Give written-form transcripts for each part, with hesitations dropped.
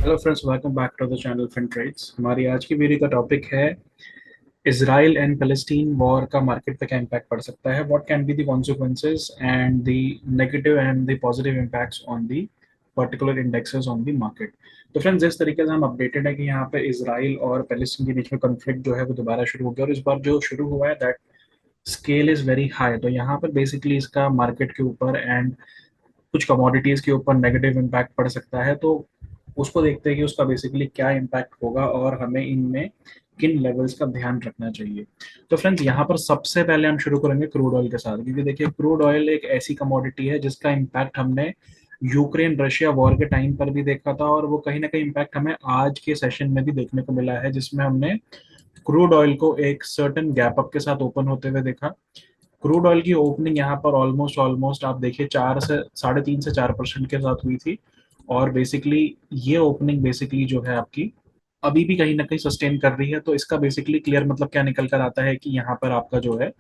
Hello friends, welcome back to the channel Fin Trades. हमारी आज की वीडियो का टॉपिक है इसराइल एंड पैलेस्टीन वॉर का मार्केट पे क्या इम्पैक्ट पड़ सकता है। What can be the consequences and the negative and the positive impacts on the particular indexes on the market. तो फ्रेंड्स, जिस तरीके से हम अपडेटेड है कि यहाँ पे इसराइल और पैलेस्टीन के बीच में कॉन्फ्लिक्ट जो है वो दोबारा शुरू हो गया, और इस बार जो शुरू हुआ है that scale is very high. तो यहाँ पर बेसिकली इसका मार्केट के ऊपर एंड कुछ कमोडिटीज के ऊपर नेगेटिव इम्पैक्ट पड़ सकता है। तो उसको देखते हैं कि उसका बेसिकली क्या इम्पैक्ट होगा और हमें इनमें किन लेवल्स का ध्यान रखना चाहिए। तो फ्रेंड्स, यहाँ पर सबसे पहले हम शुरू करेंगे क्रूड ऑयल के साथ, क्योंकि देखिए क्रूड ऑयल एक ऐसी कमोडिटी है जिसका इम्पैक्ट हमने यूक्रेन रशिया वॉर के टाइम पर भी देखा था, और वो कहीं ना कहीं इम्पैक्ट हमें आज के सेशन में भी देखने को मिला है, जिसमें हमने क्रूड ऑयल को एक सर्टेन गैप अप के साथ ओपन होते हुए देखा। क्रूड ऑयल की ओपनिंग यहाँ पर ऑलमोस्ट ऑलमोस्ट आप देखिए 3.5 से 4% के साथ हुई थी, और बेसिकली ये ओपनिंग बेसिकली जो है आपकी अभी भी कहीं ना कहीं सस्टेन कर रही है। तो इसका बेसिकली क्लियर मतलब क्या निकल कर आता है कि यहाँ पर आपका जो है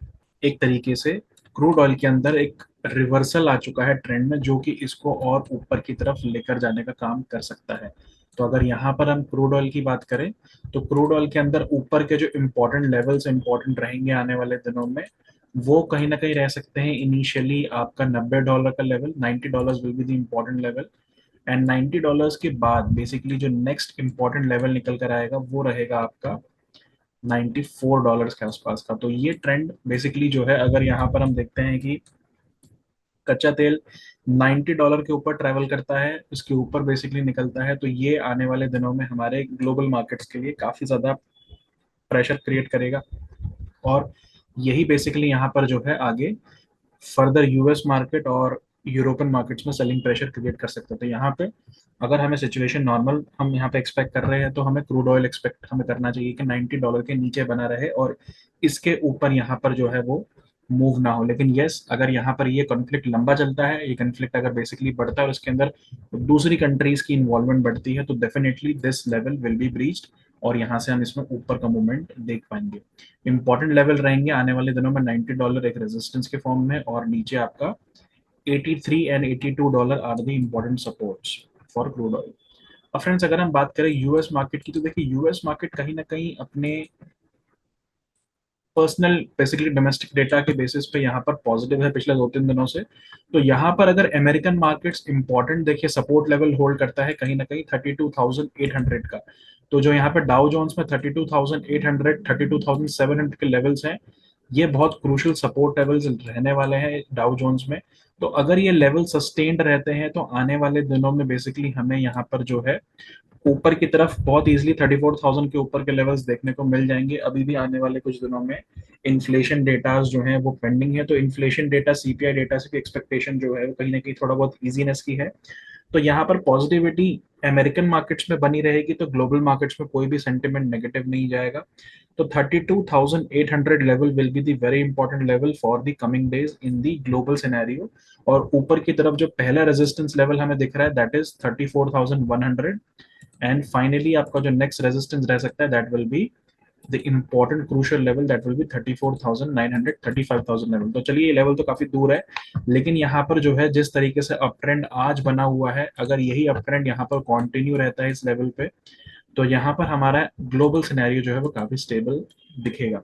एक तरीके से क्रूड ऑयल के अंदर एक रिवर्सल आ चुका है ट्रेंड में, जो कि इसको और ऊपर की तरफ लेकर जाने का काम कर सकता है। तो अगर यहाँ पर हम क्रूड ऑयल की बात करें, तो क्रूड ऑयल के अंदर ऊपर के जो इम्पोर्टेंट लेवल्स इंपॉर्टेंट रहेंगे आने वाले दिनों में, वो कहीं ना कहीं रह सकते हैं। इनिशियली आपका $90 का level, $90 will be the important level, and $90 के बाद बेसिकली जो नेक्स्ट इंपॉर्टेंट लेवल निकल कर आएगा वो रहेगा आपका $94 के आसपास का। तो ये ट्रेंड बेसिकली जो है, अगर यहाँ पर हम देखते हैं कि कच्चा तेल $90 के ऊपर ट्रेवल करता है, इसके ऊपर बेसिकली निकलता है, तो ये आने वाले दिनों में हमारे ग्लोबल मार्केट्स के लिए काफी ज्यादा प्रेशर क्रिएट करेगा। और यही बेसिकली यहाँ पर जो है आगे फर्दर यूएस मार्केट और यूरोपियन मार्केट्स में सेलिंग प्रेशर क्रिएट कर सकते हैं। तो यहाँ पे अगर हमें सिचुएशन नॉर्मल हम यहाँ पे एक्सपेक्ट कर रहे हैं, तो हमें क्रूड ऑयल एक्सपेक्ट हमें करना चाहिए कि $90 के नीचे बना रहे और इसके ऊपर यहाँ पर जो है वो मूव ना हो। लेकिन यस, अगर यहाँ पर ये कॉन्फ्लिक्ट लंबा चलता है, ये कॉन्फ्लिक्ट अगर बेसिकली बढ़ता है और उसके अंदर दूसरी कंट्रीज की इन्वॉल्वमेंट बढ़ती है, तो definitely this level will be breached, और यहाँ से हम इसमें ऊपर का मूवमेंट देख पाएंगे। इंपॉर्टेंट लेवल रहेंगे आने वाले दिनों में $90 एक रेजिस्टेंस के फॉर्म में, और नीचे आपका 83 and $82 are the important supports for crude oil. अब फ्रेंड्स, अगर हम बात करें यूएस मार्केट की, तो देखिए यूएस मार्केट कहीं ना कहीं अपने पर्सनल बेसिकली डोमेस्टिक डेटा के बेसिस पे यहाँ पर पॉजिटिव है पिछले 2-3 दिनों से। तो यहाँ पर अगर अमेरिकन मार्केट्स इंपॉर्टेंट देखिए सपोर्ट लेवल होल्ड करता है कहीं ना कहीं 32,800 का। तो जो यहाँ पे डाउ जोन्स में 32,800 32,700 के लेवल्स हैं, ये बहुत क्रूशियल सपोर्ट लेवल्स रहने वाले हैं डाउ जोन्स में। तो अगर ये लेवल सस्टेन्ड रहते हैं, तो आने वाले दिनों में बेसिकली हमें यहाँ पर जो है ऊपर की तरफ बहुत इजीली 34,000 के ऊपर के लेवल्स देखने को मिल जाएंगे। अभी भी आने वाले कुछ दिनों में इन्फ्लेशन डेटा जो है वो पेंडिंग है, तो इन्फ्लेशन डेटा सीपीआई डेटा से भी एक्सपेक्टेशन जो है वो कहीं ना कहीं थोड़ा बहुत इजीनेस की है। तो यहाँ पर पॉजिटिविटी अमेरिकन मार्केट्स में बनी रहेगी, तो ग्लोबल मार्केट्स में कोई भी सेंटिमेंट नेगेटिव नहीं जाएगा। तो 32,800 level will be the very important level for the coming days in the global scenario. और ऊपर की तरफ जो पहला रेजिस्टेंस लेवल हमें दिख रहा है दैट इज 34,100, एंड फाइनली आपका जो नेक्स्ट रेजिस्टेंस रह सकता है that will be the important crucial level that will be 34,900 35,000 level. तो चलिए, ये लेवल तो काफी दूर है, लेकिन यहाँ पर जो है जिस तरीके से अप ट्रेंड आज बना हुआ है, अगर यही अप ट्रेंड यहाँ पर कंटिन्यू रहता है इस लेवल पे, तो यहाँ पर हमारा ग्लोबल सिनेरियो जो है वो काफी स्टेबल दिखेगा।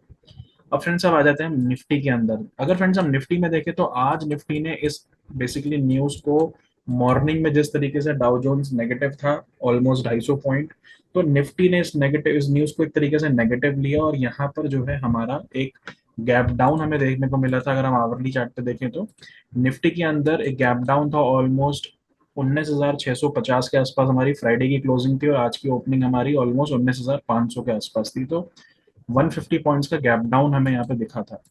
अब फ्रेंड्स, अब आ जाते हैं हम निफ्टी के अंदर। अगर फ्रेंड्स हम निफ्टी में देखें, तो आज निफ्टी ने इस बेसिकली न्यूज को मॉर्निंग में जिस तरीके से डाउ जोन्स नेगेटिव था ऑलमोस्ट 250 पॉइंट, तो निफ्टी ने इस न्यूज को एक तरीके से नेगेटिव लिया, और यहाँ पर जो है हमारा एक गैप डाउन हमें देखने को मिला था। अगर हम आवरली चार्ट पे देखें, तो निफ्टी के अंदर एक गैप डाउन था ऑलमोस्ट 19,650 के आसपास हमारी फ्राइडे की क्लोजिंग थी, और आज की ओपनिंग हमारी ऑलमोस्ट 19,500 के आसपास थी। तो 150 पॉइंट्स का गैप डाउन हमें यहाँ पे दिखा था।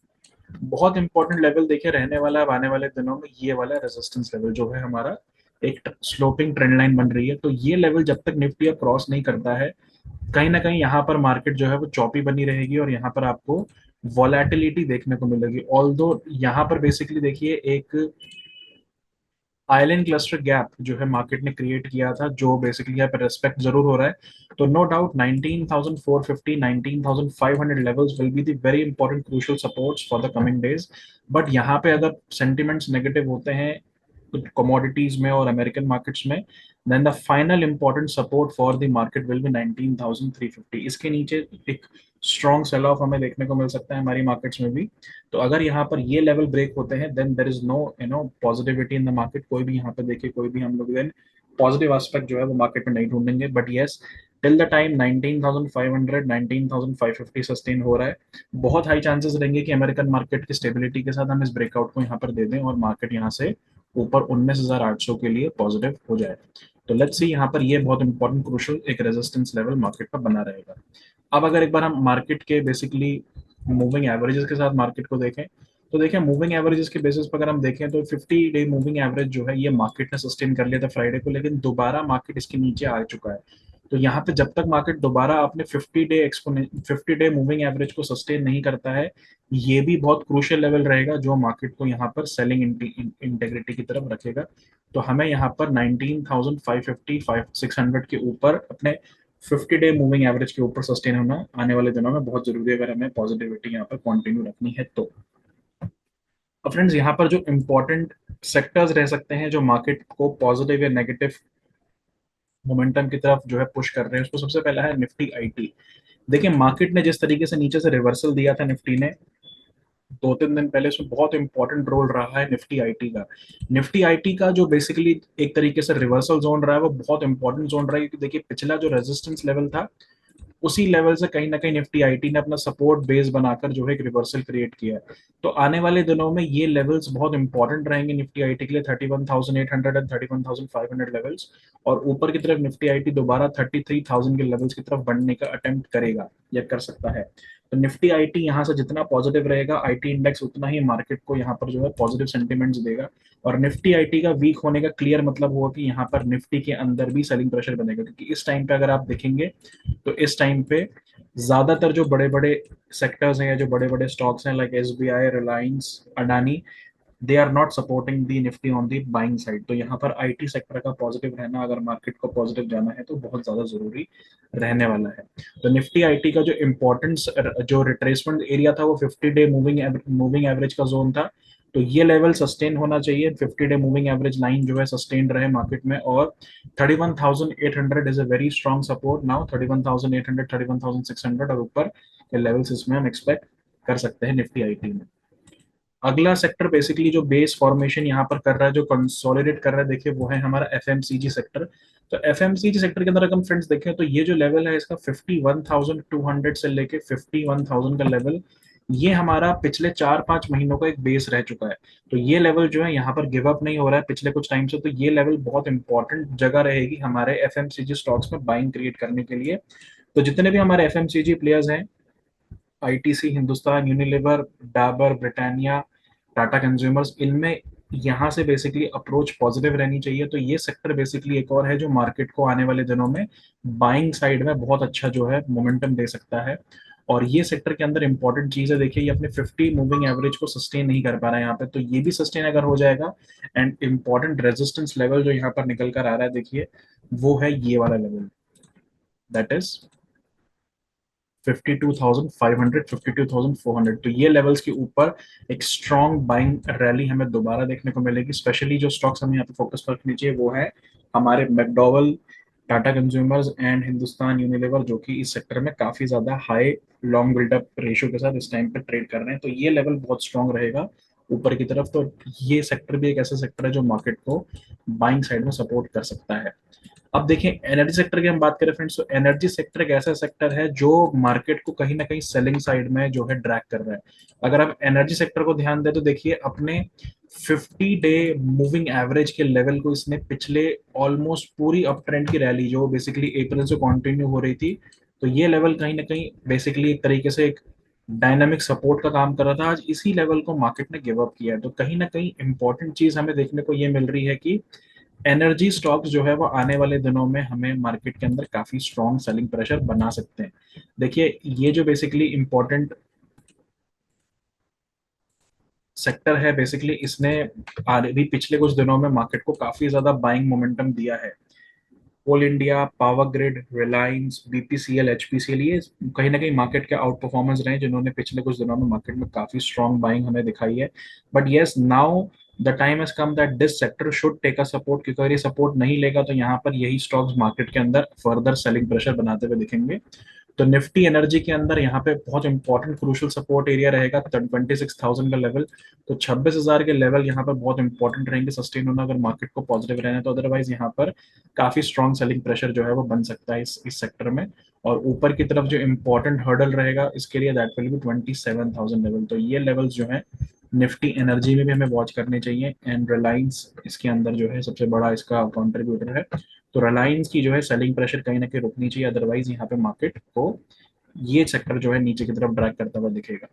बहुत इंपॉर्टेंट लेवल देखिए रहने वाला है आने वाले दिनों में, ये वाला रेजिस्टेंस लेवल जो है हमारा एक स्लोपिंग ट्रेंड लाइन बन रही है। तो ये लेवल जब तक निफ्टी क्रॉस नहीं करता है, कहीं ना कहीं यहाँ पर मार्केट जो है वो चौपी बनी रहेगी, और यहाँ पर आपको वॉलेटिलिटी देखने को मिलेगी। ऑल्दो यहाँ पर बेसिकली देखिए एक आइलैंड क्लस्टर गैप जो है मार्केट ने क्रिएट किया था, जो बेसिकली यहाँ पर रेस्पेक्ट जरूर हो रहा है। तो no doubt 19,450 19,500 levels will be the very important crucial supports for the coming days. But यहाँ पे अगर सेंटिमेंट्स नेगेटिव होते हैं कमोडिटीज में और अमेरिकन मार्केट्स में, then the final important support for the market will be 19,350। इसके नीचे एक स्ट्रॉन्ग सेल ऑफ हमें देखने को मिल सकता है हमारी मार्केट्स में भी। तो अगर यहाँ पर ये लेवल ब्रेक होते हैं then there is no positivity in the market. कोई भी यहाँ पे देखिए, कोई भी हम लोग देन पॉजिटिव एस्पेक्ट जो है वो मार्केट में नहीं ढूंढेंगे। But yes, till the time 19,500 19,550 sustain हो रहा है, बहुत हाई चांसेस रहेंगे कि अमेरिकन मार्केट की स्टेबिलिटी के साथ हम इस ब्रेकआउट को यहाँ पर दे दें और मार्केट यहाँ से ऊपर 19,800 के लिए पॉजिटिव हो जाए। तो लेट्स सी, यहाँ पर ये बहुत इंपॉर्टेंट क्रूशल एक रेजिस्टेंस लेवल मार्केट का बना रहेगा। अब अगर एक बार हम मार्केट के बेसिकली मूविंग एवरेजेस के साथ मार्केट को देखें, तो देखिए मूविंग एवरेजेस के बेसिस पर अगर हम देखें तो 50 डे मूविंग एवरेज जो है ये मार्केट ने सस्टेन कर लिया था फ्राइडे को, लेकिन दोबारा मार्केट इसके नीचे आ चुका है। तो यहाँ पे जब तक मार्केट दोबारा अपने 50 डे मूविंग एवरेज को सस्टेन नहीं करता है, ये भी बहुत क्रूशियल लेवल रहेगा जो मार्केट को यहाँ पर सेलिंग इंटेग्रिटी की तरफ रखेगा। तो हमें यहाँ पर 19,550 600 के ऊपर अपने 50 डे मूविंग एवरेज के ऊपर सस्टेन होना आने वाले दिनों में बहुत जरूरी है अगर हमें पॉजिटिविटी यहाँ पर कंटिन्यू रखनी है तो। अब फ्रेंड्स, यहाँ पर जो इंपॉर्टेंट सेक्टर्स रह सकते हैं जो मार्केट को पॉजिटिव या नेगेटिव मोमेंटम की तरफ जो है पुश कर रहे हैं, उसको सबसे पहला है निफ्टी आईटी। देखिए मार्केट ने जिस तरीके से नीचे से रिवर्सल दिया था निफ्टी ने 2-3 दिन पहले, उसमें बहुत इंपॉर्टेंट रोल रहा है निफ्टी आईटी का। निफ्टी आईटी का जो बेसिकली एक तरीके से रिवर्सल जोन रहा है वो बहुत इंपॉर्टेंट जोन रहा है, क्योंकि देखिए पिछला जो रेजिस्टेंस लेवल था उसी लेवल से कहीं ना कहीं निफ्टी आईटी ने अपना सपोर्ट बेस बनाकर जो है एक रिवर्सल क्रिएट किया है। तो आने वाले दिनों में ये लेवल्स बहुत इंपॉर्टेंट रहेंगे निफ्टी आईटी के लिए, 31,800 एंड 31,500 लेवल्स। और ऊपर की तरफ निफ्टी आईटी दोबारा 33,000 के लेवल्स की तरफ बढ़ने का अटेम्प्ट करेगा या कर सकता है। तो निफ्टी आईटी यहाँ से जितना पॉजिटिव रहेगा, आईटी इंडेक्स उतना ही मार्केट को यहाँ पर जो है पॉजिटिव सेंटिमेंट्स देगा। और निफ्टी आईटी का वीक होने का क्लियर मतलब हुआ कि यहाँ पर निफ्टी के अंदर भी सेलिंग प्रेशर बनेगा, क्योंकि इस टाइम पे अगर आप देखेंगे तो इस टाइम पे ज्यादातर जो बड़े बड़े सेक्टर्स हैं या जो बड़े बड़े स्टॉक्स हैं like SBI, Reliance, Adani, they are not supporting the Nifty on the buying side. तो यहाँ पर आईटी सेक्टर का पॉजिटिव रहना अगर मार्केट को पॉजिटिव जाना है तो बहुत ज्यादा जरूरी रहने वाला है। तो निफ्टी आईटी का जो इम्पोर्टेंस, जो रिट्रेसमेंट एरिया था वो 50 डे मूविंग एवरेज का जोन था। तो ये लेवल सस्टेन होना चाहिए, 50 डे मूविंग एवरेज लाइन जो है सस्टेन रहे मार्केट में। और 31,800 is a very strong support now, 31,800 31,600 और ऊपर के लेवल्स इसमें हम एक्सपेक्ट कर सकते हैं निफ्टी आईटी में। अगला सेक्टर बेसिकली जो बेस फॉर्मेशन यहाँ पर कर रहा है, जो कंसोलिडेट कर रहा है, देखिए वो है हमारा एफएमसीजी सेक्टर। तो एफएमसीजी सेक्टर के अंदर अगर हम फ्रेंड्स देखें तो ये जो लेवल है इसका 51,200 से लेके 51,000 का लेवल, ये हमारा पिछले 4-5 महीनों का एक बेस रह चुका है। तो ये लेवल जो है यहाँ पर गिव अप नहीं हो रहा है पिछले कुछ टाइम से। तो ये लेवल बहुत इंपॉर्टेंट जगह रहेगी हमारे एफएमसीजी स्टॉक्स में बाइंग क्रिएट करने के लिए। तो जितने भी हमारे एफएमसीजी प्लेयर्स हैं, ITC, Hindustan Unilever, Dabur, Britannia, Tata consumers, इनमें यहाँ से बेसिकली अप्रोच पॉजिटिव रहनी चाहिए। तो ये सेक्टर बेसिकली एक और है जो मार्केट को आने वाले दिनों में बाइंग साइड में बहुत अच्छा जो है मोमेंटम दे सकता है। और ये सेक्टर के अंदर इंपॉर्टेंट चीज है, देखिए ये अपने 50 मूविंग एवरेज को सस्टेन नहीं कर पा रहा है यहाँ पे, तो ये भी सस्टेन अगर हो जाएगा, एंड इंपॉर्टेंट रेजिस्टेंस लेवल जो यहाँ पर निकल कर आ रहा है देखिए वो है ये वाला लेवल, दैट इज 52,500 52,400। तो ये लेवल्स के ऊपर एक स्ट्रॉन्ग बाइंग रैली हमें दोबारा देखने को मिलेगी। स्पेशली जो स्टॉक्स हमें यहाँ पे फोकस पर रखनी चाहिए वो है हमारे McDowell, Tata consumers and Hindustan Unilever, जो कि इस सेक्टर में काफी ज्यादा हाई लॉन्ग बिल्डअप रेशियो के साथ इस टाइम पे ट्रेड कर रहे हैं। तो ये लेवल बहुत स्ट्रॉन्ग रहेगा ऊपर की तरफ। तो ये सेक्टर भी एक ऐसा सेक्टर है जो मार्केट को बाइंग साइड में सपोर्ट कर सकता है। अब देखें एनर्जी सेक्टर की हम बात करें फ्रेंड्स, तो एनर्जी सेक्टर एक ऐसा सेक्टर है जो मार्केट को कहीं ना कहीं सेलिंग साइड में जो है ड्रैग कर रहा है। अगर हम एनर्जी सेक्टर को ध्यान दें तो देखिए अपने 50 डे मूविंग एवरेज के लेवल को इसने पिछले ऑलमोस्ट पूरी अप ट्रेंड की रैली जो बेसिकली अप्रैल से कंटिन्यू हो रही थी, तो ये लेवल कहीं ना कहीं बेसिकली एक तरीके से एक डायनामिक सपोर्ट का काम कर रहा था। आज इसी लेवल को मार्केट ने गिव अप किया है। तो कहीं ना कहीं इंपॉर्टेंट चीज हमें देखने को ये मिल रही है कि एनर्जी स्टॉक्स जो है वो आने वाले दिनों में हमें मार्केट के अंदर काफी स्ट्रॉन्ग सेलिंग प्रेशर बना सकते हैं। देखिए ये जो बेसिकली इंपॉर्टेंट सेक्टर है, बेसिकली इसने भी पिछले कुछ दिनों में मार्केट को काफी ज्यादा बाइंग मोमेंटम दिया है। Coal India, power grid, Reliance, BPCL, HPCL, ये कहीं ना कहीं मार्केट के आउट परफॉर्मेंस रहे जिन्होंने पिछले कुछ दिनों में मार्केट में काफी स्ट्रॉन्ग बाइंग हमें दिखाई है। But yes now the time has come that this sector should take a support, क्योंकि अगर ये सपोर्ट नहीं लेगा तो यहाँ पर यही स्टॉक्स मार्केट के अंदर फर्दर सेलिंग प्रेशर बनाते हुए दिखेंगे। तो निफ्टी एनर्जी के अंदर यहाँ पे बहुत इंपॉर्टेंट क्रूशियल सपोर्ट एरिया रहेगा 26,000 का लेवल। तो 26,000 के लेवल यहाँ पर बहुत इंपॉर्टेंट रहेंगे सस्टेन होना अगर मार्केट को पॉजिटिव रहना है तो। अदरवाइज यहाँ पर काफी स्ट्रॉन्ग सेलिंग प्रेशर जो है वो बन सकता है इस सेक्टर में। और ऊपर की तरफ जो इंपॉर्टेंट हर्डल रहेगा इसके लिए दैट विल बी 27,000 लेवल। तो ये लेवल्स जो है निफ्टी एनर्जी में भी हमें वॉच करने चाहिए। एंड रिलायंस इसके अंदर जो है सबसे बड़ा इसका कॉन्ट्रीब्यूटर है। तो रिलायंस की जो है सेलिंग प्रेशर कहीं ना कहीं रुकनी चाहिए, अदरवाइज यहाँ पे मार्केट को ये सेक्टर जो है नीचे की तरफ ड्रैग करता हुआ दिखेगा।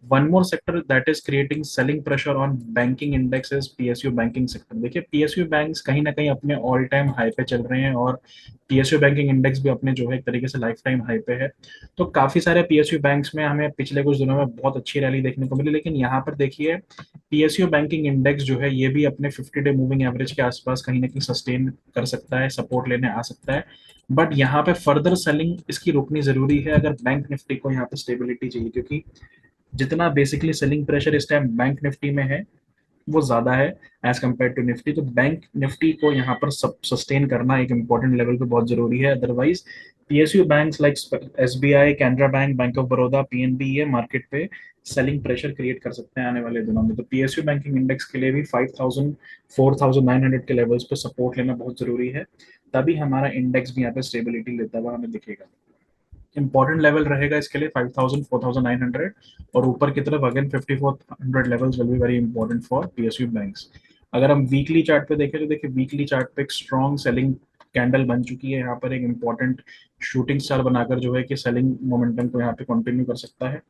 One more sector that is creating selling pressure on banking index is PSU banking sector. देखिए पीएसयू बैंक्स कहीं ना कहीं अपने ऑल टाइम हाई पे चल रहे हैं और पीएसयू बैंकिंग इंडेक्स भी अपने जो है एक तरीके से लाइफ टाइम हाई पे है। तो काफी सारे पीएसयू बैंक्स में हमें पिछले कुछ दिनों में बहुत अच्छी रैली देखने को मिली, लेकिन यहाँ पर देखिए पीएसयू बैंकिंग इंडेक्स जो है ये भी अपने 50 डे मूविंग एवरेज के आसपास कहीं ना कहीं सस्टेन कर सकता है, सपोर्ट लेने आ सकता है। बट यहाँ पे फर्दर सेलिंग इसकी रोकनी जरूरी है अगर बैंक निफ्टी को यहाँ पे स्टेबिलिटी चाहिए, क्योंकि जितना बेसिकली सेलिंग प्रेशर इस टाइम बैंक निफ्टी में है वो ज्यादा है एज कम्पेयर टू निफ्टी। तो बैंक निफ्टी को यहाँ पर सब सस्टेन करना एक इंपॉर्टेंट लेवल पे बहुत जरूरी है। Otherwise PSU banks like SBI, Canara bank, bank of Baroda, PNB ये मार्केट पे सेलिंग प्रेशर क्रिएट कर सकते हैं आने वाले दिनों में। तो पीएसयू बैंकिंग इंडेक्स के लिए भी 5,000 4,900 के लेवल्स पे सपोर्ट लेना बहुत जरूरी है, तभी हमारा इंडेक्स भी यहाँ पे स्टेबिलिटी लेता हुआ हमें दिखेगा। इंपॉर्टेंट लेवल रहेगा इसके लिए 5,000 4,900, और ऊपर की तरफ again 5,400 levels will be very important for PSU banks. अगर हम वीकली चार्ट पे देखें तो देखिए वीकली चार्ट पे एक स्ट्रॉन्ग सेलिंग कैंडल बन चुकी है, यहाँ पर एक इंपॉर्टेंट शूटिंग स्टार बनाकर जो है कि सेलिंग मोमेंटम को यहाँ पे कंटिन्यू कर सकता है।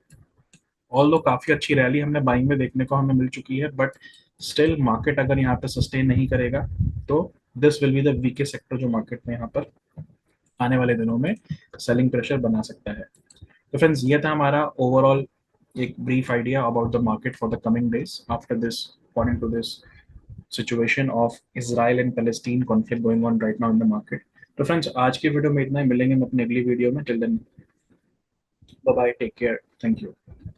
ऑल काफी अच्छी रैली हमने बाइंग में देखने को हमें मिल चुकी है, बट स्टिल मार्केट अगर यहाँ पे सस्टेन नहीं करेगा तो this will be the weakest sector जो मार्केट में यहाँ पर आने वाले दिनों में सेलिंग प्रेशर बना सकता है। तो फ्रेंड्स ये था हमारा ओवरऑल एक brief idea about the market for the coming days after this, according to this situation of Israel and Palestine conflict going on right now in the market. तो friends आज की वीडियो में इतना ही, मिलेंगे हम अपनी अगली वीडियो में। Till then bye bye, take care, thank you.